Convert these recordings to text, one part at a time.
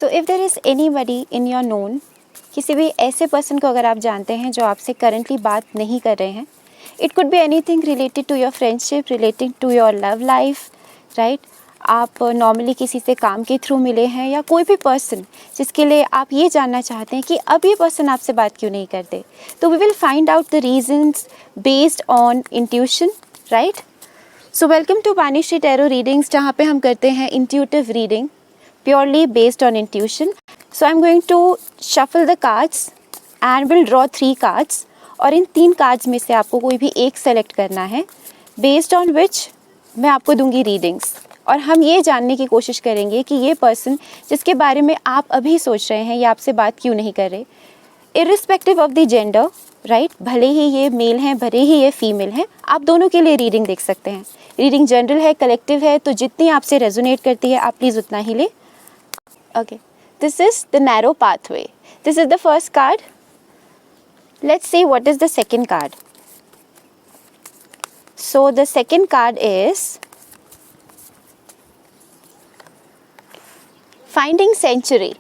तो if there is anybody in your known, किसी भी ऐसे पर्सन को अगर आप जानते हैं जो आपसे करंटली बात नहीं कर रहे हैं, it could be anything related to your friendship, relating to your love life, right. आप नॉर्मली किसी से काम के थ्रू मिले हैं या कोई भी पर्सन जिसके लिए आप ये जानना चाहते हैं कि अब ये पर्सन आपसे बात क्यों नहीं करते, तो we will find out the reasons based on intuition, right. So welcome to Vanishree tarot readings, जहाँ पे हम करते हैं intuitive reading purely based on intuition. So I am going to shuffle the cards and will draw 3 cards, और इन 3 cards में से आपको कोई भी एक सेलेक्ट करना है, बेस्ड ऑन विच मैं आपको दूंगी रीडिंग्स। और हम ये जानने की कोशिश करेंगे कि ये पर्सन जिसके बारे में आप अभी सोच रहे हैं ये आपसे बात क्यों नहीं कर रहे, irrespective of the gender, right. भले ही ये मेल हैं, भले ही ये फीमेल हैं, आप दोनों के लिए रीडिंग देख सकते हैं। रीडिंग जनरल है, कलेक्टिव है, तो जितनी आपसे रेजोनेट करती है आप प्लीज़ उतना ही ले। Okay, this is the narrow pathway, this is the first card. Let's see what is the second card. So the second card is Finding Sanctuary.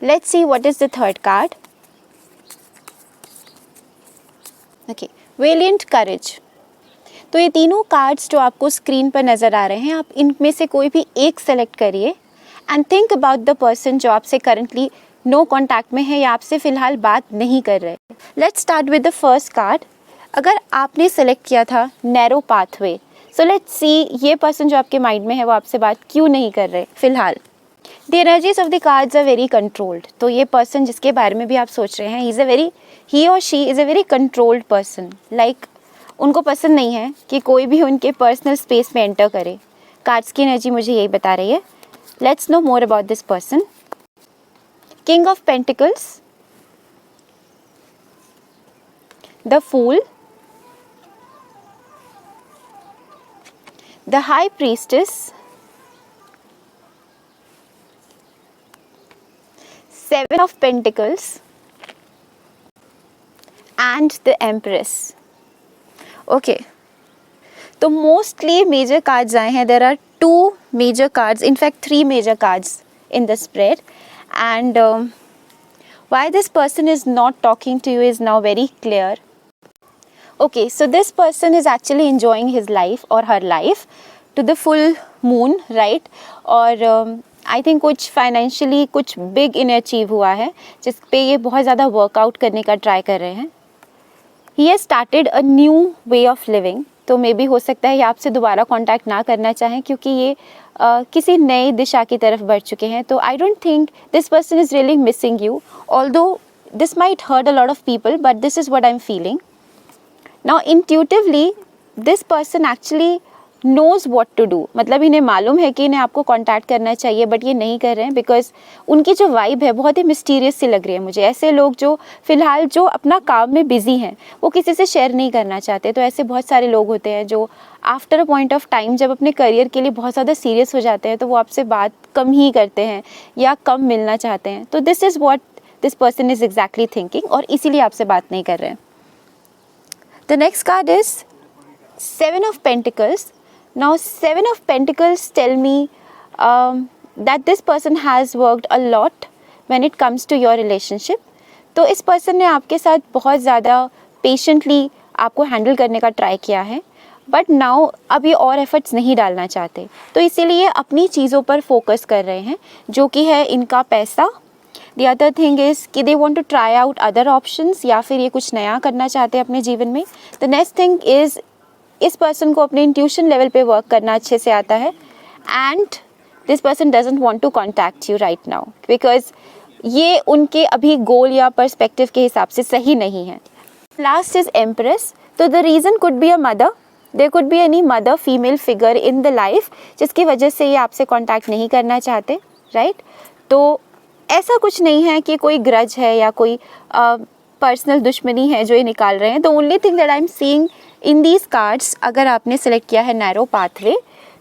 Let's see what is the third card. Okay, Valiant Courage. तो ये तीनों cards जो आपको screen पर नज़र आ रहे हैं, आप इनमें से कोई भी एक सेलेक्ट करिए and think about the person जो आपसे करंटली नो कॉन्टैक्ट में है या आपसे फ़िलहाल बात नहीं कर रहे। Let's start with the first card. अगर आपने सेलेक्ट किया था narrow pathway, so let's see ये पर्सन जो आपके माइंड में है वो आपसे बात क्यों नहीं कर रहे फिलहाल। The energies of the cards are very controlled. तो ये पर्सन जिसके बारे में भी आप सोच रहे हैं, ही और she is a very controlled person. Like उनको पसंद नहीं है कि कोई भी उनके पर्सनल स्पेस में एंटर करे। कार्ड्स की एनर्जी मुझे यही बता रही है। Let's know more about this person. King of pentacles, the fool, the High Priestess, 7 of Pentacles and the Empress. Okay, तो mostly major cards आए हैं. There are 2 major cards, in fact 3 major cards in the spread, and why this person is not talking to you is now very clear. Okay, so this person is actually enjoying his life or her life to the full moon, right? और I think कुछ financially कुछ big इन्हें achieve हुआ है जिस पे ये बहुत ज़्यादा वर्कआउट करने का ट्राई कर रहे हैं। He has started a new way of living. तो मे बी हो सकता है ये आपसे दोबारा कांटेक्ट ना करना चाहें क्योंकि ये किसी नई दिशा की तरफ बढ़ चुके हैं। तो I don't think this person is really missing you, although this might hurt a lot of people, but this is what I am feeling. Now intuitively this person actually knows what to do। मतलब इन्हें मालूम है कि इन्हें आपको contact करना चाहिए but ये नहीं कर रहे हैं बिकॉज उनकी जो वाइब है बहुत ही मिस्टीरियस सी लग रही है मुझे। ऐसे लोग जो फ़िलहाल जो अपना काम में बिजी हैं वो किसी से शेयर नहीं करना चाहते। तो ऐसे बहुत सारे लोग होते हैं जो after a point of time जब अपने करियर के लिए बहुत ज़्यादा सीरियस हो जाते हैं तो वो आपसे बात कम ही करते हैं या कम मिलना चाहते हैं। तो this is what this person is exactly thinking और इसीलिए आपसे बात नहीं कर रहे हैं। The next card is 7 of Pentacles. Now 7 of Pentacles tell me that this person has worked a lot when it comes to your relationship. तो इस person ने आपके साथ बहुत ज़्यादा patiently आपको handle करने का try किया है, बट नाउ अब ये और एफर्ट्स नहीं डालना चाहते। तो इसीलिए अपनी चीज़ों पर फोकस कर रहे हैं जो कि है इनका पैसा। The other thing is कि they want to try out other options या फिर ये कुछ नया करना चाहते हैं अपने जीवन में। The next thing is इस person को अपने intuition लेवल पे वर्क करना अच्छे से आता है and this person doesn't want to contact you right now because ये उनके अभी गोल या पर्सपेक्टिव के हिसाब से सही नहीं है। Last is Empress. तो the reason could be a mother. There could be any mother female figure in the life जिसकी वजह से ये आपसे कांटेक्ट नहीं करना चाहते, राइट? तो ऐसा कुछ नहीं है कि कोई ग्रज है या कोई पर्सनल दुश्मनी है जो ये निकाल रहे हैं। The only thing that I am seeing in these cards, अगर आपने सेलेक्ट किया है नैरो पाथवे,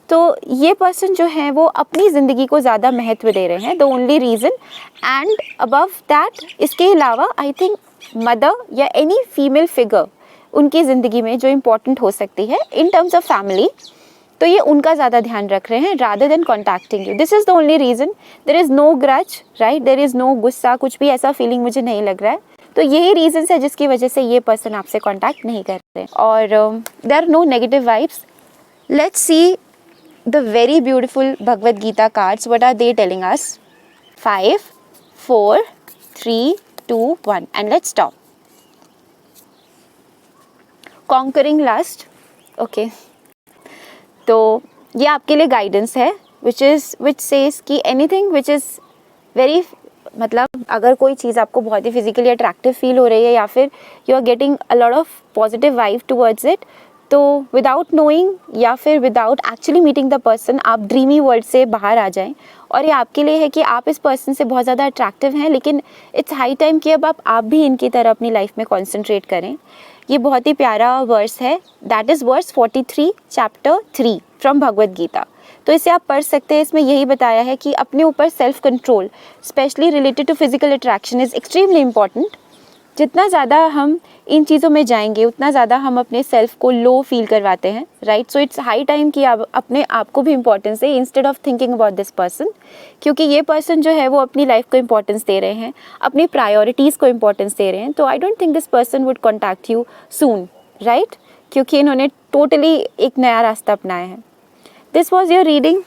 तो ये पर्सन जो है वो अपनी ज़िंदगी को ज़्यादा महत्व दे रहे हैं। The only reason and above that, इसके अलावा आई थिंक मदर या एनी फीमेल फिगर उनकी ज़िंदगी में जो इम्पोर्टेंट हो सकती है इन टर्म्स ऑफ फैमिली, तो ये उनका ज़्यादा ध्यान रख रहे हैं rather than contacting you. This is the only reason. There is no grudge, right, there is no गुस्सा, कुछ भी ऐसा फीलिंग मुझे नहीं लग रहा है. तो यही रीज़न है जिसकी वजह से ये पर्सन आपसे कॉन्टैक्ट नहीं कर रहे हैं. और there are no negative vibes. Let's see the very beautiful Bhagavad Gita cards. What are they telling us? 5, 4, 3, 2, 1 and let's stop. Conquering lust. Okay, तो ये आपके लिए गाइडेंस है विच सेज कि एनीथिंग विच इज़ वेरी, मतलब अगर कोई चीज़ आपको बहुत ही फिजिकली अट्रैक्टिव फील हो रही है या फिर you are getting a lot of positive vibe towards it, तो विदाउट नोइंग या फिर without actually meeting the person आप ड्रीमी वर्ल्ड से बाहर आ जाएं. और ये आपके लिए है कि आप इस पर्सन से बहुत ज़्यादा अट्रैक्टिव हैं, लेकिन इट्स हाई टाइम कि अब आप भी इनकी तरह अपनी लाइफ में कॉन्सेंट्रेट करें. ये बहुत ही प्यारा वर्स है. That is verse 43 chapter 3 from Bhagavad Gita. तो इसे आप पढ़ सकते हैं. इसमें यही बताया है कि अपने ऊपर self control specially related to physical attraction is extremely important. जितना ज़्यादा हम इन चीज़ों में जाएंगे उतना ज़्यादा हम अपने सेल्फ को लो फील करवाते हैं, right. So it's high time कि आप अपने आप को भी इम्पोर्टेंस दें instead of thinking about this person. क्योंकि ये पर्सन जो है वो अपनी लाइफ को इम्पोर्टेंस दे रहे हैं, अपनी प्रायोरिटीज़ को इम्पोर्टेंस दे रहे हैं. तो I don't think this person would contact you soon, right, क्योंकि इन्होंने टोटली एक नया रास्ता अपनाया है. This was your reading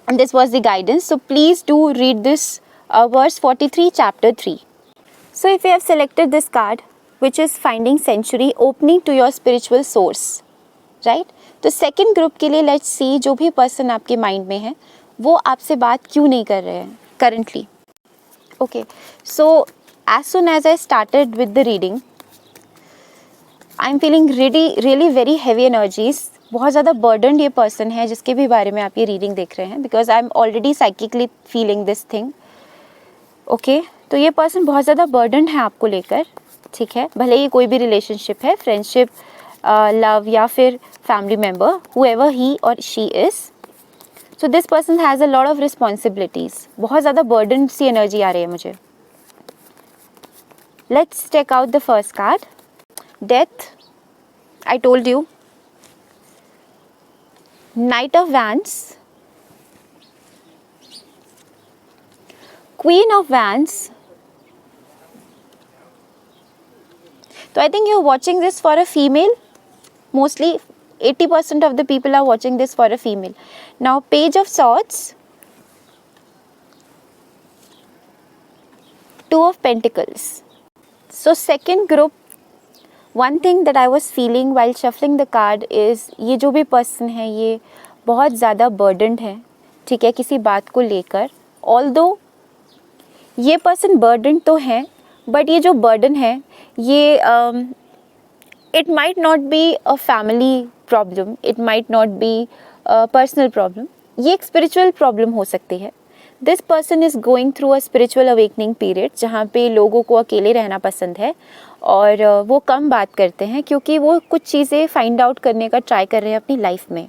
and this was the guidance. So please do read this verse 43 chapter 3. So if you have selected this card, which is finding sanctuary, opening to your spiritual source, right? तो second group के लिए let's see जो भी person आपके mind में है वो आपसे बात क्यों नहीं कर रहे हैं currently. Okay, so as soon as I started with the reading, I'm feeling really very heavy energies. बहुत ज़्यादा burdened ये person है जिसके भी बारे में आप ये reading देख रहे हैं, because I'm already psychically feeling this thing. Okay, तो ये पर्सन बहुत ज़्यादा बर्डन है आपको लेकर, ठीक है. भले ही कोई भी रिलेशनशिप है, फ्रेंडशिप, लव या फिर फैमिली मेम्बर, हुएवर ही और she is. So this person has a lot of responsibilities. बहुत ज़्यादा बर्डन सी एनर्जी आ रही है मुझे. Let's take out the first card. Death. I told you. Knight of wands. Queen of Wands. So I think you're watching this for a female. Mostly 80% of the people are watching this for a female. Now Page of Swords. 2 of Pentacles. So second group, one thing that I was feeling while shuffling the card is ये जो भी person है ये बहुत ज़्यादा burdened है, ठीक है, किसी बात को लेकर. Although ये पर्सन बर्डन तो है, बट ये जो बर्डन है ये it might not be a family problem, it might not be personal problem, ये एक स्पिरिचुअल प्रॉब्लम हो सकती है. This person is going through a spiritual awakening period जहाँ पे लोगों को अकेले रहना पसंद है और वो कम बात करते हैं क्योंकि वो कुछ चीज़ें फाइंड आउट करने का ट्राई कर रहे हैं अपनी लाइफ में.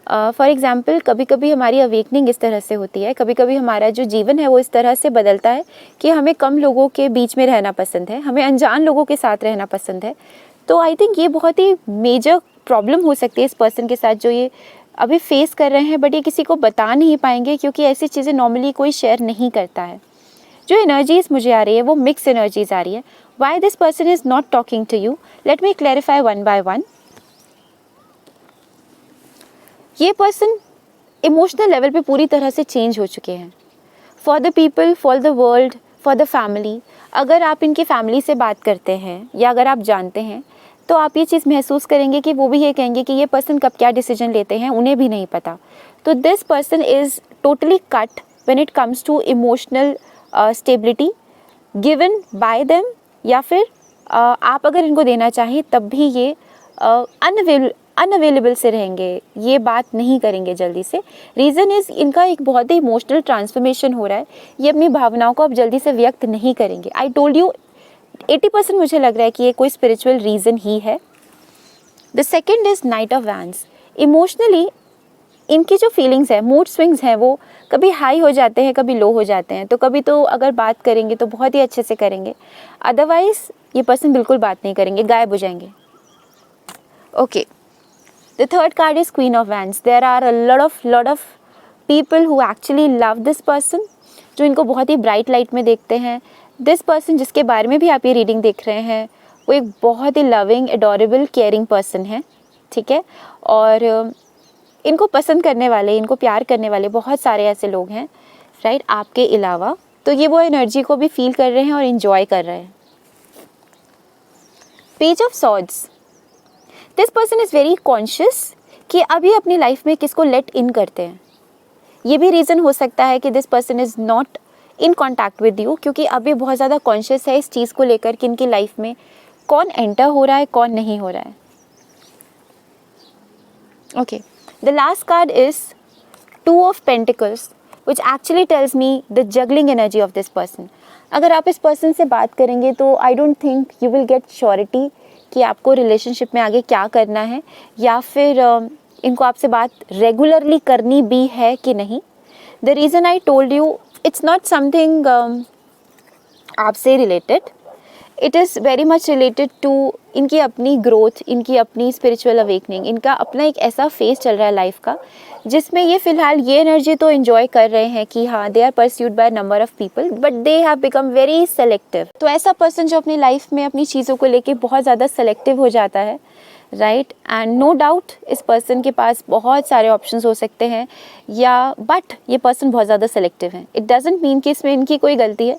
फॉर एग्ज़ाम्पल, कभी कभी हमारी अवेकनिंग इस तरह से होती है, कभी कभी हमारा जो जीवन है वो इस तरह से बदलता है कि हमें कम लोगों के बीच में रहना पसंद है, हमें अनजान लोगों के साथ रहना पसंद है. तो आई थिंक ये बहुत ही मेजर प्रॉब्लम हो सकती है इस पर्सन के साथ जो ये अभी फेस कर रहे हैं, बट ये किसी को बता नहीं पाएंगे क्योंकि ऐसी चीज़ें नॉर्मली कोई शेयर नहीं करता है. जो एनर्जीज़ मुझे आ रही है वो मिक्स एनर्जीज़ आ रही है. Why this person is not talking to you, let me clarify one by one. ये पर्सन इमोशनल लेवल पे पूरी तरह से चेंज हो चुके हैं. For the people, for the world, for the family. अगर आप इनकी फैमिली से बात करते हैं या अगर आप जानते हैं तो आप ये चीज़ महसूस करेंगे कि वो भी ये कहेंगे कि ये पर्सन कब क्या डिसीजन लेते हैं उन्हें भी नहीं पता. तो this person is totally cut when it comes to emotional stability given by them, या फिर आप अगर इनको देना चाहें तब भी ये अनअवेलेबल से रहेंगे, ये बात नहीं करेंगे जल्दी से. रीज़न इज़ इनका एक बहुत ही इमोशनल ट्रांसफॉर्मेशन हो रहा है, ये अपनी भावनाओं को अब जल्दी से व्यक्त नहीं करेंगे. आई टोल्ड यू 80% मुझे लग रहा है कि ये कोई स्पिरिचुअल रीज़न ही है. The second is night of wands. Emotionally इनकी जो फीलिंग्स है, मूड स्विंग्स हैं, वो कभी हाई हो जाते हैं, कभी लो हो जाते हैं. तो कभी तो अगर बात करेंगे तो बहुत ही अच्छे से करेंगे, अदरवाइज़ ये पर्सन बिल्कुल बात नहीं करेंगे, गायब हो जाएंगे. Okay, The third card is Queen of Wands. There are a lot of people who actually love this person, जो इनको बहुत ही ब्राइट लाइट में देखते हैं. दिस पर्सन जिसके बारे में भी आप ये रीडिंग देख रहे हैं, वो एक बहुत ही लविंग, एडोरेबल, केयरिंग पर्सन है, ठीक है. और इनको पसंद करने वाले, इनको प्यार करने वाले बहुत सारे ऐसे लोग हैं, राइट, आपके अलावा. तो ये वो एनर्जी को भी फील कर रहे हैं और इन्जॉय कर रहे हैं. Page of swords. This person is very conscious कि अभी अपनी लाइफ में किसको लेट इन करते हैं. ये भी रीज़न हो सकता है कि this person is not in contact with you, क्योंकि अभी बहुत ज़्यादा कॉन्शियस है इस चीज़ को लेकर कि इनकी लाइफ में कौन एंटर हो रहा है, कौन नहीं हो रहा है. Okay, the last card is two of pentacles, which actually tells me the juggling energy of this person. अगर आप इस पर्सन से बात करेंगे तो I don't think you will get surety कि आपको रिलेशनशिप में आगे क्या करना है, या फिर इनको आपसे बात रेगुलरली करनी भी है कि नहीं. The reason I told you, it's not something आपसे related, it is very much related to इनकी अपनी ग्रोथ, इनकी अपनी स्पिरिचुअल अवेकनिंग. इनका अपना एक ऐसा फेज चल रहा है लाइफ का जिसमें ये फ़िलहाल ये एनर्जी तो एंजॉय कर रहे हैं कि हाँ, they are pursued by number of people, but they have become very selective. तो ऐसा पर्सन जो अपनी लाइफ में अपनी चीज़ों को लेके बहुत ज़्यादा सेलेक्टिव हो जाता है, राइट. एंड नो डाउट इस पर्सन के पास बहुत सारे ऑप्शंस हो सकते हैं, या बट ये पर्सन बहुत ज़्यादा सेलेक्टिव है. इट डजेंट मीन कि इसमें इनकी कोई गलती है.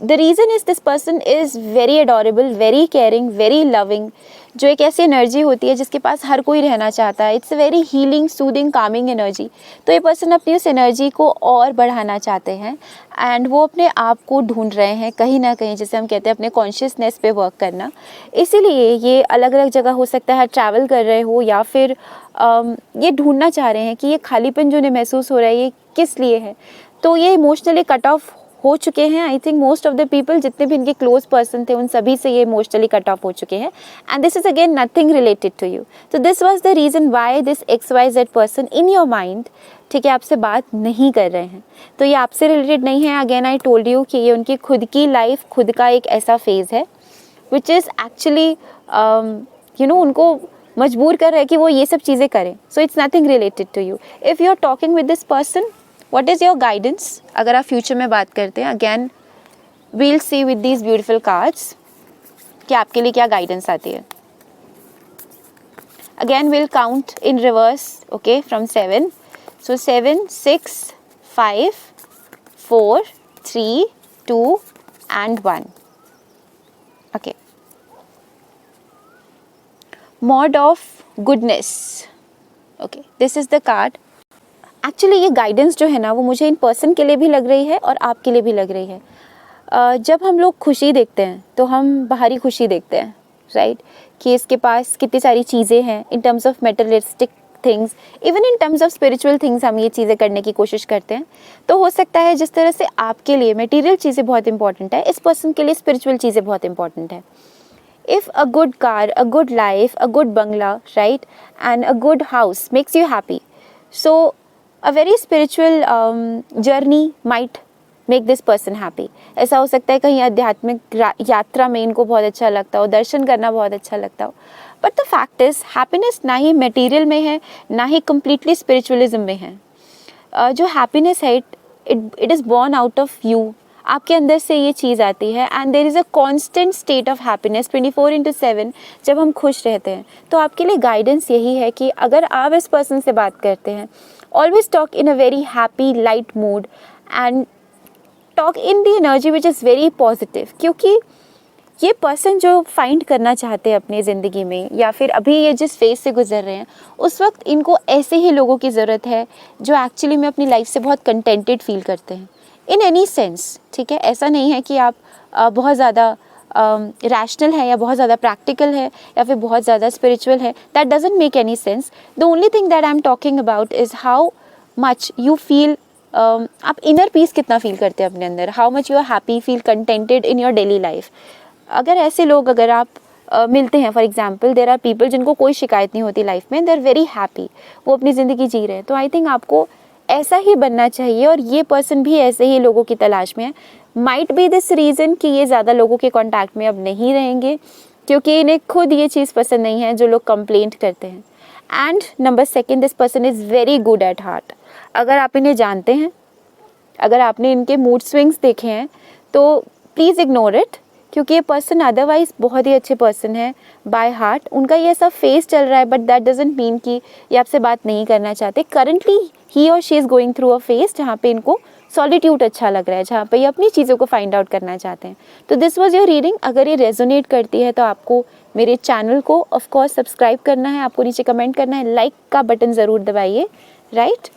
The reason is this person is very adorable, very caring, very loving, जो एक ऐसी एनर्जी होती है जिसके पास हर कोई रहना चाहता है. It's a very healing, soothing, Kameng energy. तो ये पर्सन अपनी उस एनर्जी को और बढ़ाना चाहते हैं, एंड वो अपने आप को ढूंढ रहे हैं कहीं ना कहीं, जैसे हम कहते हैं अपने कॉन्शियसनेस पे वर्क करना. इसीलिए ये अलग अलग जगह हो सकता है ट्रैवल कर रहे हो, या फिर ये ढूंढना चाह रहे हैं कि ये खालीपन जो उन्हें महसूस हो रहा है ये किस लिए है. तो ये इमोशनली कट ऑफ हो चुके हैं. I think most of the people, जितने भी इनके क्लोज पर्सन थे, उन सभी से ये इमोशनली कट ऑफ हो चुके हैं. And this is again nothing related to you. तो this was the reason why this XYZ person in your mind, ठीक है, आपसे बात नहीं कर रहे हैं. तो ये आपसे रिलेटेड नहीं है. अगेन आई टोल्ड यू कि ये उनकी खुद की लाइफ, खुद का एक ऐसा फेज़ है विच इज़ एक्चुअली उनको मजबूर कर रहा है कि वो ये सब चीज़ें करें. So it's nothing related to you. If you are talking with this person, what is your guidance? अगर आप फ्यूचर में बात करते हैं, again we'll see with these beautiful cards कि आपके लिए क्या गाइडेंस आती है. Again will count in reverse, okay, from 7. So 7, 6, 5, 4, 3, 2 and 1. Okay. Mod of goodness. Okay, this is the card. Actually ये गाइडेंस जो है ना, वो मुझे इन पर्सन के लिए भी लग रही है और आपके लिए भी लग रही है. जब हम लोग खुशी देखते हैं तो हम बाहरी खुशी देखते हैं, राइट, कि इसके पास कितनी सारी चीज़ें हैं in terms of materialistic things, even in terms of spiritual things हम ये चीज़ें करने की कोशिश करते हैं. तो हो सकता है जिस तरह से आपके लिए मटेरियल चीज़ें बहुत इंपॉर्टेंट है, इस पर्सन के लिए स्पिरिचुअल चीज़ें बहुत इंपॉर्टेंट है. If a good car, a good life, a good bungalow, right, and a good house makes you happy, so a very spiritual journey might make this person happy. ऐसा हो सकता है कहीं आध्यात्मिक यात्रा में इनको बहुत अच्छा लगता हो, दर्शन करना बहुत अच्छा लगता हो. But the fact is happiness ना ही मटेरियल में है, ना ही कम्प्लीटली स्पिरिचुअलिज्म में है. जो हैप्पीनेस है, it is born out of you. आपके अंदर से ये चीज़ आती है, and there is a constant state of happiness 24/7 जब हम खुश रहते हैं. तो आपके लिए गाइडेंस यही है कि अगर आप इस पर्सन से बात करते हैं, always talk in a very happy light mood, and talk in the energy which is very positive. क्योंकि ये पर्सन जो फाइंड करना चाहते हैं अपनी ज़िंदगी में, या फिर अभी ये जिस फेज से गुजर रहे हैं, उस वक्त इनको ऐसे ही लोगों की ज़रूरत है जो एक्चुअली में अपनी लाइफ से बहुत कंटेंटेड फील करते हैं इन एनी सेंस. ठीक है, ऐसा नहीं है कि आप बहुत ज़्यादा रैशनल है, या बहुत ज़्यादा प्रैक्टिकल है, या फिर बहुत ज़्यादा स्पिरिचुअल है. That doesn't make any sense. The only thing that I am talking about is how much you feel, आप इनर पीस कितना फील करते हैं अपने अंदर, how much you are happy, feel contented in your daily life. अगर ऐसे लोग अगर आप मिलते हैं, for example there are people जिनको कोई शिकायत नहीं होती लाइफ में, दे आर वेरी हैप्पी, वो अपनी ज़िंदगी जी रहे हैं. तो आई थिंक आपको ऐसा ही बनना चाहिए, और ये पर्सन भी ऐसे ही लोगों की तलाश में है. माइट बी दिस रीज़न कि ये ज़्यादा लोगों के कॉन्टैक्ट में अब नहीं रहेंगे, क्योंकि इन्हें खुद ये चीज़ पसंद नहीं है जो लोग कंप्लेंट करते हैं. And number second, this person is very good at heart. अगर आप इन्हें जानते हैं, अगर आपने इनके मूड स्विंग्स देखे हैं तो प्लीज़ इग्नोर इट, क्योंकि ये पर्सन अदरवाइज बहुत ही अच्छे पर्सन है बाय हार्ट. उनका ये ऐसा फेस चल रहा है बट दैट डजंट मीन कि ये आपसे बात नहीं करना चाहते. करंटली ही और she is going through a face जहाँ पे इनको सॉलिट्यूड अच्छा लग रहा है, जहाँ पे ये अपनी चीज़ों को फाइंड आउट करना चाहते हैं. तो दिस वाज योर रीडिंग. अगर ये रेजोनेट करती है तो आपको मेरे चैनल को ऑफ कोर्स सब्सक्राइब करना है, आपको नीचे कमेंट करना है, लाइक का बटन ज़रूर दबाइए, राइट.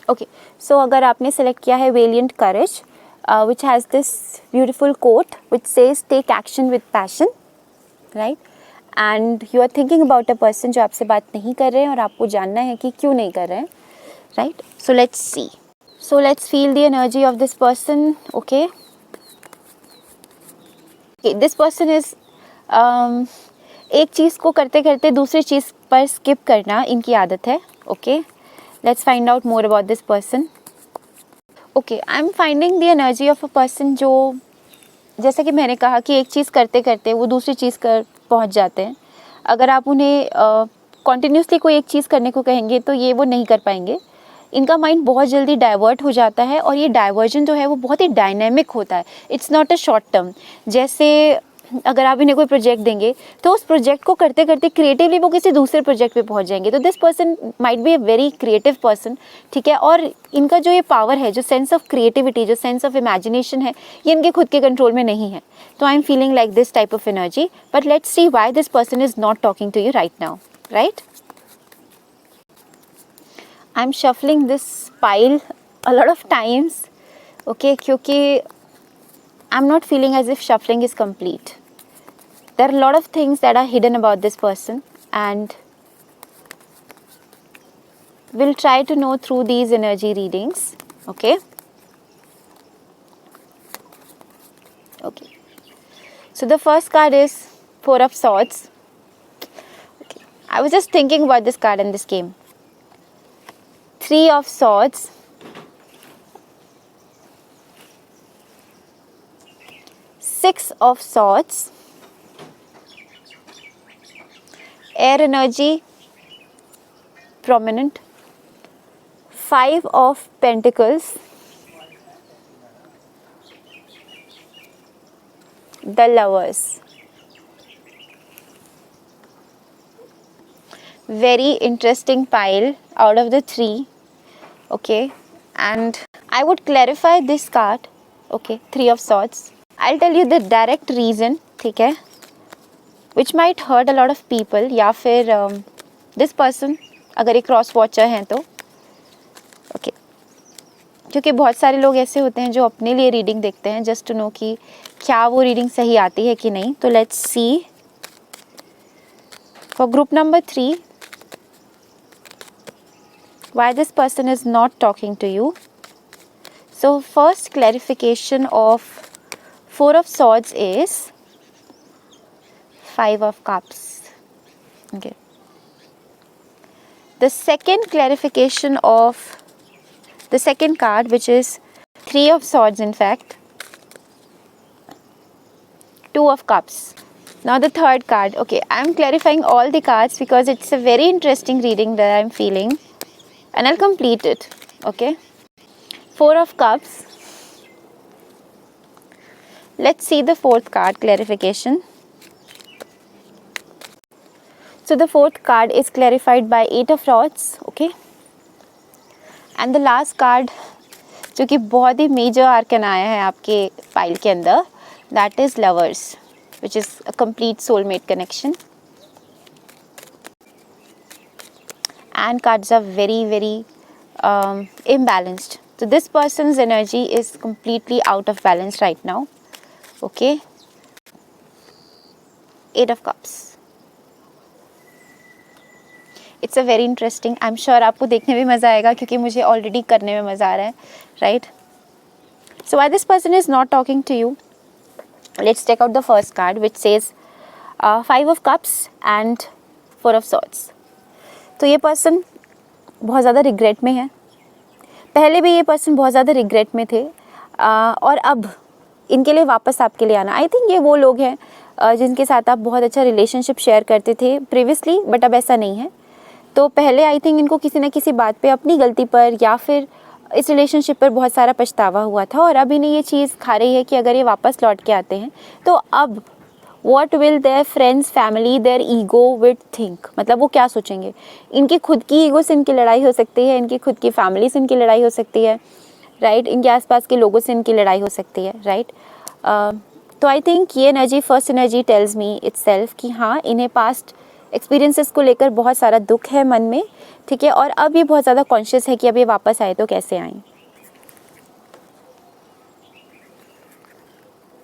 ओके, सो अगर आपने सेलेक्ट किया है वेलिएंट करेज, which has this beautiful quote which says take action with passion, right? And you are thinking about a person जो आपसे बात नहीं कर रहे हैं और आपको जानना है कि क्यों नहीं कर रहे हैं, right? So let's see. So let's feel the energy of this person. Okay. Okay, this person is एक चीज़ को करते करते दूसरी चीज़ पर skip करना इनकी आदत है. Okay. Let's find out more about this person. Okay, I am finding the energy of a person जो, जैसा कि मैंने कहा कि एक चीज़ करते करते वो दूसरी चीज़ कर पहुंच जाते हैं. अगर आप उन्हें कॉन्टीन्यूसली कोई एक चीज़ करने को कहेंगे तो ये वो नहीं कर पाएंगे. इनका माइंड बहुत जल्दी डाइवर्ट हो जाता है और ये डाइवर्जन जो है वो बहुत ही डायनेमिक होता है. It's not a short term. जैसे अगर आप इन्हें कोई प्रोजेक्ट देंगे तो उस प्रोजेक्ट को करते करते क्रिएटिवली वो किसी दूसरे प्रोजेक्ट पे पहुंच जाएंगे. तो this person might be a very creative person, ठीक है. और इनका जो ये पावर है, जो सेंस ऑफ क्रिएटिविटी, जो सेंस ऑफ इमेजिनेशन है, ये इनके खुद के कंट्रोल में नहीं है. तो I am feeling like this type of energy. But let's see why this person is not talking to you right now, right. I am shuffling this pile a lot of times, okay, क्योंकि I am not feeling as if shuffling is complete. There are a lot of things that are hidden about this person and we'll try to know through these energy readings. Okay. Okay. So the first card is Four of Swords. Okay. I was just thinking about this card in this game. Three of Swords. Six of Swords. Air energy prominent. Five of Pentacles. The Lovers. Very interesting pile out of the three. Okay, and I would clarify this card. Okay, Three of Swords. I'll tell you the direct reason, ठीक है, which might hurt a lot of people. या फिर this person अगर एक cross watcher हैं तो okay, क्योंकि बहुत सारे लोग ऐसे होते हैं जो अपने लिए रीडिंग देखते हैं जस्ट टू नो कि क्या वो रीडिंग सही आती है कि नहीं. तो let's see for group number 3 why this person is not talking to you. So first clarification of Four of Swords is Five of Cups. Okay. The second clarification of the second card, which is Three of Swords, in fact, Two of Cups. Now the third card. Okay, I am clarifying all the cards because it's a very interesting reading that I am feeling, and I'll complete it. Okay. Four of Cups. Let's see the fourth card clarification. So the fourth card is clarified by Eight of Rods, okay. And the last card जो कि बहुत ही major Arkan आया है आपके pile के अंदर, that is Lovers, which is a complete soulmate connection. And cards are very imbalanced. So this person's energy is completely out of balance right now, okay. Eight of Cups. It's a very interesting. I am sure आपको देखने में मज़ा आएगा क्योंकि मुझे already करने में मज़ा आ रहा है, right. So why this person is not talking to you. Let's take out the first card which says five of cups and four of swords. तो ये पर्सन बहुत ज़्यादा रिग्रेट में है. पहले भी ये पर्सन बहुत ज़्यादा रिग्रेट में थे और अब इनके लिए वापस आपके लिए आना. आई थिंक ये वो लोग हैं जिनके साथ आप बहुत अच्छा रिलेशनशिप शेयर करते थे प्रीवियसली, बट अब ऐसा नहीं है. तो पहले आई थिंक इनको किसी न किसी बात पे, अपनी गलती पर या फिर इस रिलेशनशिप पर बहुत सारा पछतावा हुआ था, और अब इन्हें ये चीज़ खा रही है कि अगर ये वापस लौट के आते हैं तो अब what will their friends, family, their ego will think, मतलब वो क्या सोचेंगे। इनकी खुद की ईगो से इनकी लड़ाई हो सकती है, इनकी खुद की फैमिली से इनकी लड़ाई हो सकती है, राइट, इनके आसपास के लोगों से इनकी लड़ाई हो सकती है, राइट। तो आई थिंक ये energy, first energy tells me itself कि हाँ, इन्हें पास्ट एक्सपीरियंसेस को लेकर बहुत सारा दुख है मन में, ठीक है, और अब ये बहुत ज़्यादा कॉन्शियस है कि अब ये वापस आए तो कैसे आए।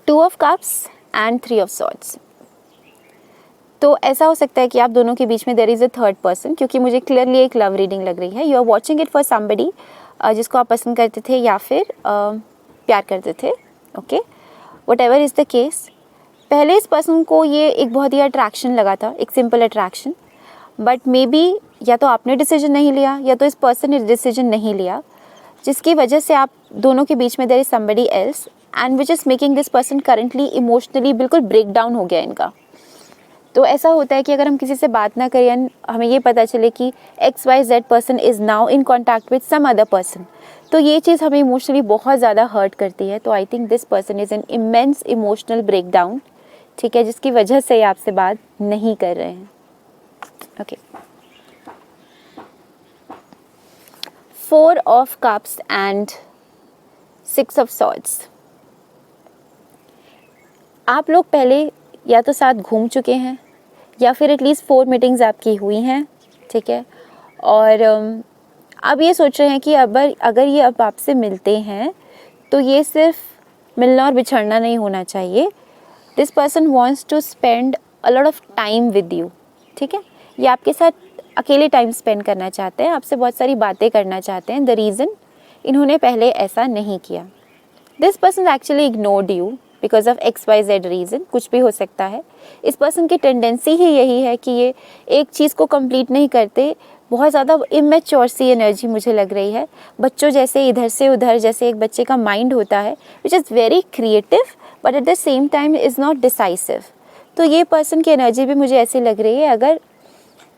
2 of cups and 3 of swords. तो ऐसा हो सकता है कि आप दोनों के बीच में there is a third person, क्योंकि मुझे क्लियरली एक लव रीडिंग लग रही है। You are watching it for somebody जिसको आप पसंद करते थे या फिर प्यार करते थे, okay, what ever is the case. पहले इस पर्सन को ये एक बहुत ही अट्रैक्शन लगा था, एक simple attraction, but may be या तो आपने डिसीजन नहीं लिया या तो इस पर्सन ने डिसीजन नहीं लिया, जिसकी वजह से आप दोनों के बीच में there is somebody else and which is making this person currently emotionally बिल्कुल ब्रेक डाउन हो गया इनका। तो ऐसा होता है कि अगर हम किसी से बात ना करें एंड हमें ये पता चले कि XYZ person is now in contact with some other person, तो ये चीज़ हमें इमोशनली बहुत ज़्यादा हर्ट करती है। तो I think this person is an immense emotional break down, ठीक है, जिसकी वजह से आपसे बात नहीं कर रहे हैं, okay. 4 of cups and 6 of swords. आप लोग पहले या तो साथ घूम चुके हैं या फिर एटलीस्ट 4 मीटिंग्स आपकी हुई हैं, ठीक है, और अब ये सोच रहे हैं कि अगर ये अब आपसे मिलते हैं तो ये सिर्फ मिलना और बिछड़ना नहीं होना चाहिए। This person wants to spend a lot of time with you, ठीक है, ये आपके साथ अकेले टाइम स्पेंड करना चाहते हैं, आपसे बहुत सारी बातें करना चाहते हैं। द रीज़न इन्होंने पहले ऐसा नहीं किया, this person actually ignored you because of XYZ reason, कुछ भी हो सकता है। इस पर्सन की टेंडेंसी ही यही है कि ये एक चीज़ को कंप्लीट नहीं करते, बहुत ज़्यादा इमेच्योर सी एनर्जी मुझे लग रही है, बच्चों जैसे इधर से उधर, जैसे एक बच्चे का माइंड होता है which is very creative but at the same time is not decisive. तो ये पर्सन की एनर्जी भी मुझे ऐसी लग रही है, अगर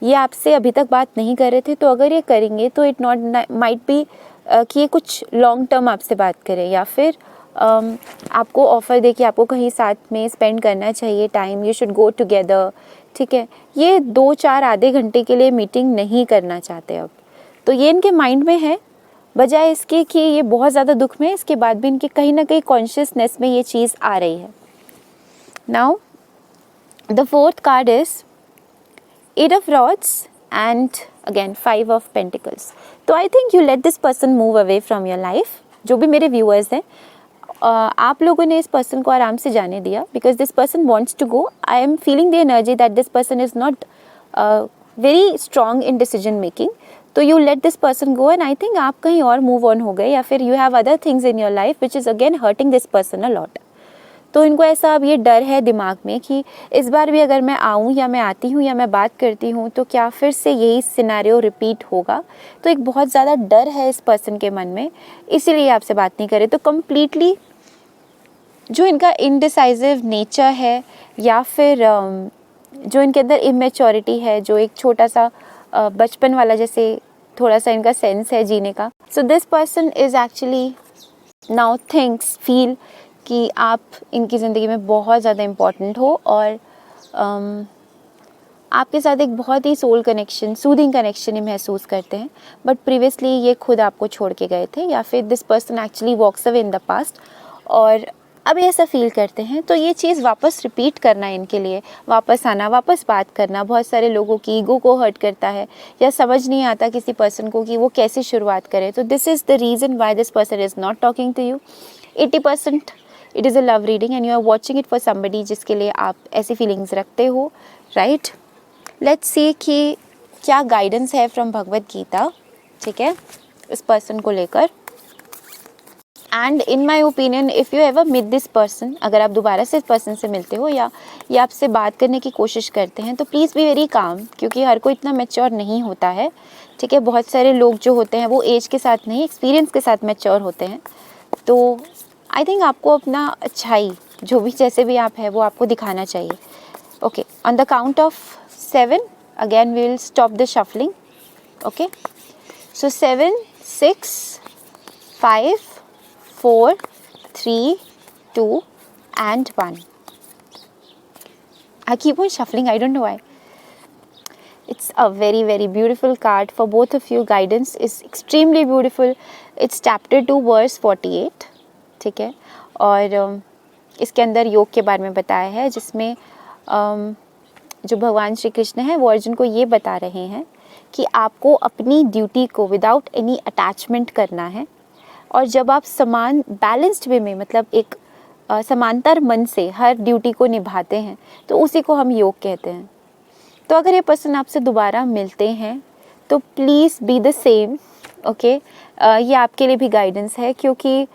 ये आपसे अभी तक बात नहीं कर रहे थे तो अगर ये करेंगे तो इट नॉट माइट बी कि ये कुछ लॉन्ग टर्म आपसे बात करें, या फिर आपको ऑफ़र दे कि आपको कहीं साथ में स्पेंड करना चाहिए time, you should go together, ठीक है। ये 2-4 आधे घंटे के लिए मीटिंग नहीं करना चाहते अब, तो ये इनके माइंड में है, बजाय इसके कि ये बहुत ज़्यादा दुख में, इसके बाद भी इनके कहीं ना कहीं कॉन्शियसनेस में ये चीज़ आ रही है। Now the 4th card is 8 of rods and again 5 of pentacles. तो I think you let this person move away from your life. जो भी मेरे व्यूअर्स हैं, आप लोगों ने इस पर्सन को आराम से जाने दिया, because this person wants to go. I am feeling the energy that this person is not very strong in decision making, तो you let this person go and I think आप कहीं और मूव ऑन हो गए, या फिर you have other things in your life which is again hurting this person a lot. तो इनको ऐसा अब ये डर है दिमाग में कि इस बार भी अगर मैं आऊँ या मैं आती हूँ या मैं बात करती हूँ तो क्या फिर से यही सिनेरियो रिपीट होगा। तो एक बहुत ज़्यादा डर है इस पर्सन के मन में, इसीलिए आपसे बात नहीं करे। तो कम्प्लीटली जो इनका इनडिसाइसिव नेचर है, या फिर जो इनके अंदर इमेच्योरिटी है, जो एक छोटा सा बचपन वाला जैसे थोड़ा सा इनका सेंस है जीने का, सो this person is actually now thinks feel कि आप इनकी ज़िंदगी में बहुत ज़्यादा इम्पॉर्टेंट हो, और आपके साथ एक बहुत ही सोल कनेक्शन, सूदिंग कनेक्शन ही महसूस करते हैं। बट प्रीवियसली ये खुद आपको छोड़ के गए थे, या फिर this person actually walks away in the past, और अब ऐसा फील करते हैं। तो ये चीज़ वापस रिपीट करना इनके लिए, वापस आना, वापस बात करना, बहुत सारे लोगों की ईगो को हर्ट करता है, या समझ नहीं आता किसी पर्सन को कि वो कैसे शुरुआत करे। तो this is the reason why this person is not talking to you. 80% it is a love reading and you are watching it for somebody जिसके लिए आप ऐसी फीलिंग्स रखते हो, राइट। लेट्स सी कि क्या गाइडेंस है फ्रॉम भगवद गीता, ठीक है, इस पर्सन को लेकर। And in my opinion if you ever meet this person, अगर आप दोबारा से इस पर्सन से मिलते हो या ये आपसे बात करने की कोशिश करते हैं, तो प्लीज़ बी वेरी काम, क्योंकि हर कोई इतना मैच्योर नहीं होता है, ठीक है। बहुत सारे लोग जो होते हैं वो एज के साथ नहीं, एक्सपीरियंस के साथ मैच्योर होते हैं। तो आई थिंक आपको अपना अच्छाई, जो भी जैसे भी आप है, वो आपको दिखाना चाहिए। Okay, on the count of 7 again we will stop the shuffling. Okay, so 7, 6, 5, 4, 3, 2 and 1. I keep on shuffling, I don't know why. It's a very very beautiful card for both of you. Guidance is extremely beautiful. It's chapter 2 verse 48. ठीक है, और इसके अंदर योग के बारे में बताया है, जिसमें जो भगवान श्री कृष्ण है वो अर्जुन को ये बता रहे हैं कि आपको अपनी ड्यूटी को विदाउट एनी अटैचमेंट करना है, और जब आप समान बैलेंस्ड वे में, मतलब एक समांतर मन से हर ड्यूटी को निभाते हैं, तो उसी को हम योग कहते हैं. तो अगर ये पर्सन आपसे दोबारा मिलते हैं तो please be the same. Okay, ये आपके लिए भी गाइडेंस है, क्योंकि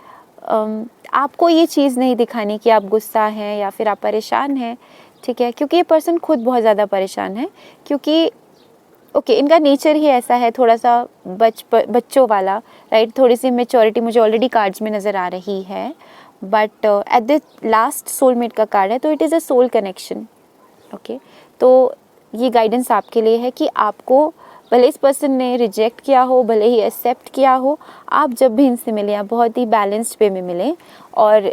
आपको ये चीज़ नहीं दिखानी कि आप गुस्सा हैं या फिर आप परेशान हैं. ठीक है, क्योंकि ये पर्सन खुद बहुत ज़्यादा परेशान है, क्योंकि इनका नेचर ही ऐसा है, थोड़ा सा बच्चों वाला, राइट. थोड़ी सी मेच्योरिटी मुझे ऑलरेडी कार्ड्स में नज़र आ रही है, but at the last soulmate का कार्ड है, तो it is a soul connection. Okay, तो ये गाइडेंस आपके लिए है कि आपको, भले इस पर्सन ने रिजेक्ट किया हो, भले ही एक्सेप्ट किया हो, आप जब भी इनसे मिलें आप बहुत ही बैलेंस्ड वे में मिलें. और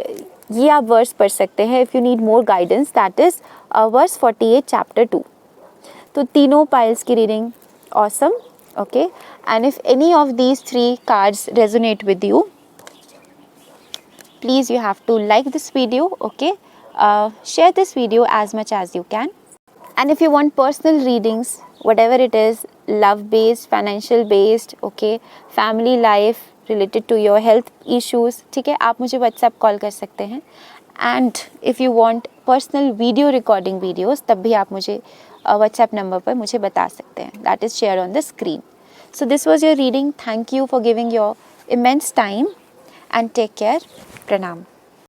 ये आप वर्स पढ़ सकते हैं if you need more guidance, that is verse 48 chapter 2. तो तीनों पाइल्स की reading awesome. Okay, and if any of these 3 cards resonate with you, please you have to like this video. Okay, share this video as much as you can. And if you want personal readings, whatever it is, love based, financial based, okay, family life related to your health issues, ठीक है, आप मुझे WhatsApp call कर सकते हैं. and if you want personal video recording videos, तब भी आप मुझे WhatsApp नंबर पर मुझे बता सकते हैं. that is shared on the screen. So this was your reading. Thank you for giving your immense time and take care. Pranam.